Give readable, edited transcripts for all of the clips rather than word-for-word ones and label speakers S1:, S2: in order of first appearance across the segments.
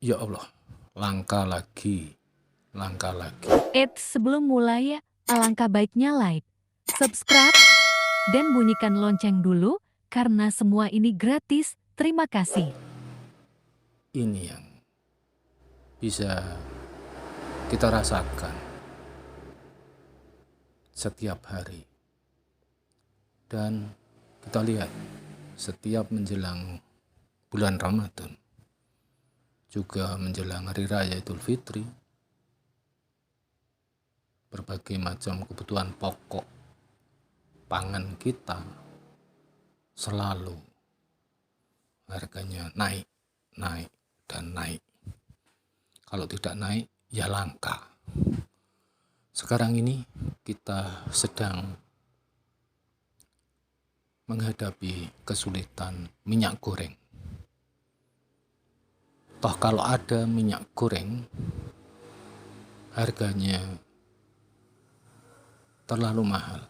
S1: Ya Allah, langkah lagi, langkah lagi.
S2: Sebelum mulai, alangkah baiknya like, subscribe, dan bunyikan lonceng dulu, karena semua ini gratis. Terima kasih.
S1: Ini yang bisa kita rasakan setiap hari. Dan kita lihat setiap menjelang bulan Ramadan, juga menjelang Hari Raya Idul Fitri, berbagai macam kebutuhan pokok pangan kita selalu harganya naik, naik, dan naik. Kalau tidak naik, ya langka. Sekarang ini kita sedang menghadapi kesulitan minyak goreng. Toh kalau ada minyak goreng, harganya terlalu mahal,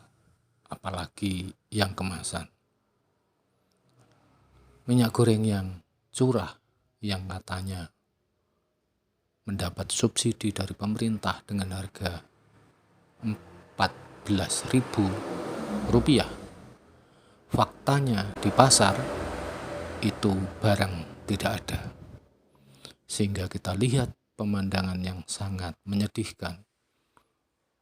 S1: apalagi yang kemasan. Minyak goreng yang curah, yang katanya mendapat subsidi dari pemerintah dengan harga Rp14.000, faktanya di pasar itu barang tidak ada. Sehingga kita lihat pemandangan yang sangat menyedihkan.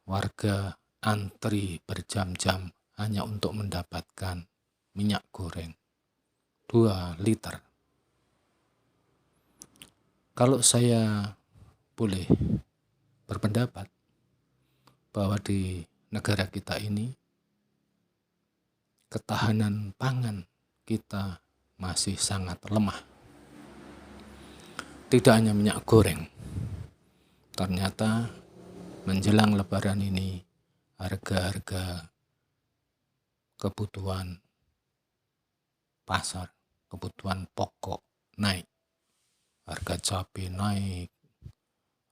S1: Warga antri berjam-jam hanya untuk mendapatkan minyak goreng 2 liter. Kalau saya boleh berpendapat bahwa di negara kita ini ketahanan pangan kita masih sangat lemah. Tidak hanya minyak goreng, ternyata menjelang Lebaran ini harga-harga kebutuhan pasar, kebutuhan pokok naik. Harga cabai naik,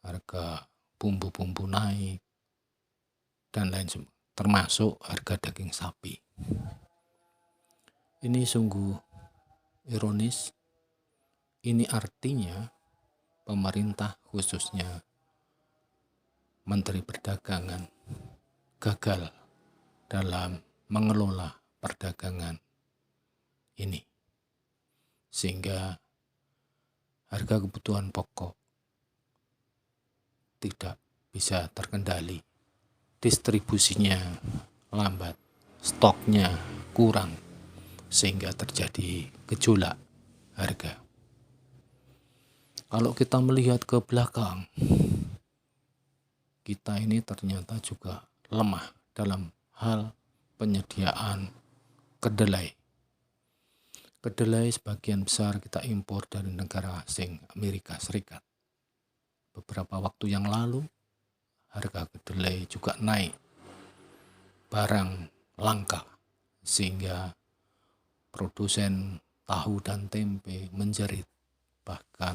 S1: harga bumbu-bumbu naik, dan lain sebagainya, termasuk harga daging sapi. Ini sungguh ironis. Ini artinya pemerintah, khususnya Menteri Perdagangan, gagal dalam mengelola perdagangan ini, sehingga harga kebutuhan pokok tidak bisa terkendali, distribusinya lambat, stoknya kurang, sehingga terjadi gejolak harga. Kalau kita melihat ke belakang, kita ini ternyata juga lemah dalam hal penyediaan kedelai. Kedelai sebagian besar kita impor dari negara asing, Amerika Serikat. Beberapa waktu yang lalu, harga kedelai juga naik. Barang langka, sehingga produsen tahu dan tempe menjerit, bahkan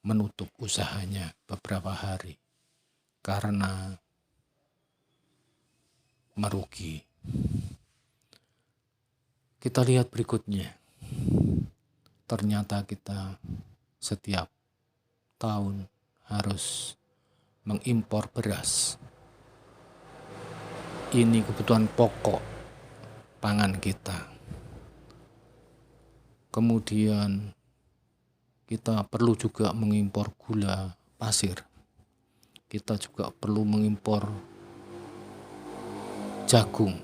S1: menutup usahanya beberapa hari karena merugi. Kita lihat berikutnya. Ternyata kita setiap tahun harus mengimpor beras. Ini kebutuhan pokok pangan kita. Kemudian kita perlu juga mengimpor gula pasir. Kita juga perlu mengimpor jagung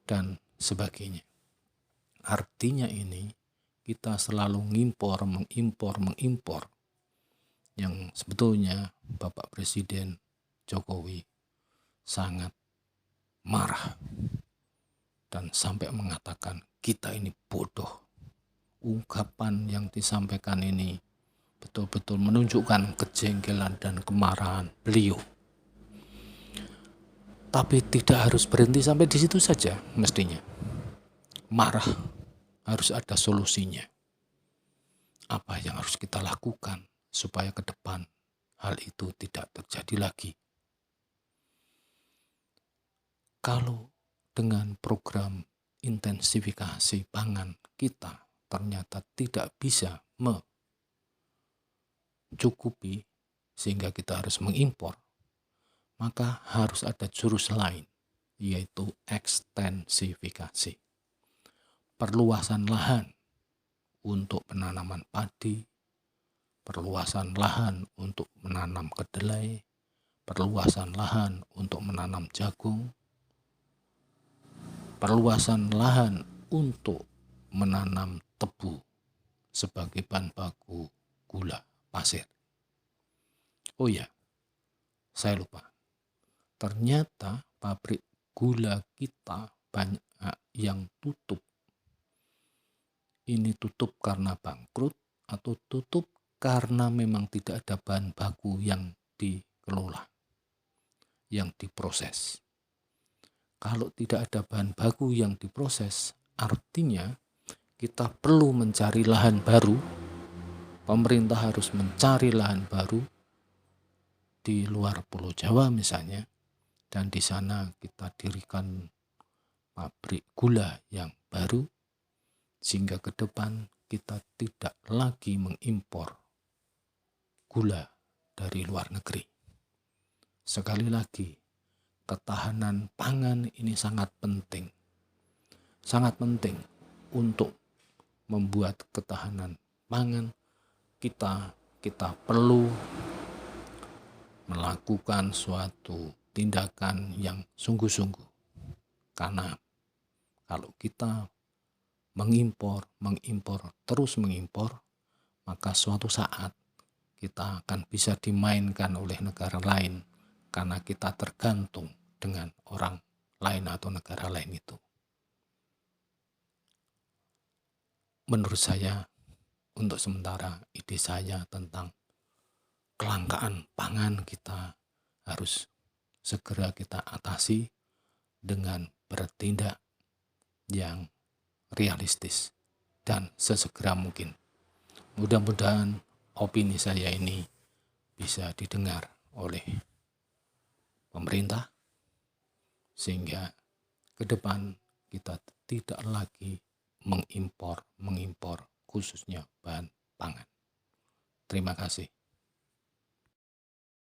S1: dan sebagainya. Artinya ini kita selalu mengimpor yang sebetulnya Bapak Presiden Jokowi sangat marah dan sampai mengatakan kita ini bodoh. Ungkapan yang disampaikan ini betul-betul menunjukkan kejengkelan dan kemarahan beliau. Tapi tidak harus berhenti sampai di situ saja mestinya. Marah, harus ada solusinya. Apa yang harus kita lakukan supaya ke depan hal itu tidak terjadi lagi? Kalau dengan program intensifikasi pangan kita ternyata tidak bisa cukupi sehingga kita harus mengimpor, maka harus ada jurus lain, yaitu ekstensifikasi. Perluasan lahan untuk penanaman padi, perluasan lahan untuk menanam kedelai, perluasan lahan untuk menanam jagung, perluasan lahan untuk menanam tebu sebagai bahan baku gula pasir. Oh ya, saya lupa. Ternyata pabrik gula kita banyak yang tutup. Ini tutup karena bangkrut atau tutup karena memang tidak ada bahan baku yang dikelola, yang diproses. Kalau tidak ada bahan baku yang diproses, artinya kita perlu mencari lahan baru. Pemerintah harus mencari lahan baru di luar Pulau Jawa misalnya, dan di sana kita dirikan pabrik gula yang baru, sehingga ke depan kita tidak lagi mengimpor gula dari luar negeri. Sekali lagi, ketahanan pangan ini sangat penting untuk membuat ketahanan pangan kita perlu melakukan suatu tindakan yang sungguh-sungguh. Karena kalau kita mengimpor, terus mengimpor, maka suatu saat kita akan bisa dimainkan oleh negara lain karena kita tergantung dengan orang lain atau negara lain itu. Menurut saya, untuk sementara ide saya tentang kelangkaan pangan kita harus segera kita atasi dengan bertindak yang realistis dan sesegera mungkin. Mudah-mudahan opini saya ini bisa didengar oleh pemerintah sehingga ke depan kita tidak lagi mengimpor khususnya bahan pangan. Terima kasih.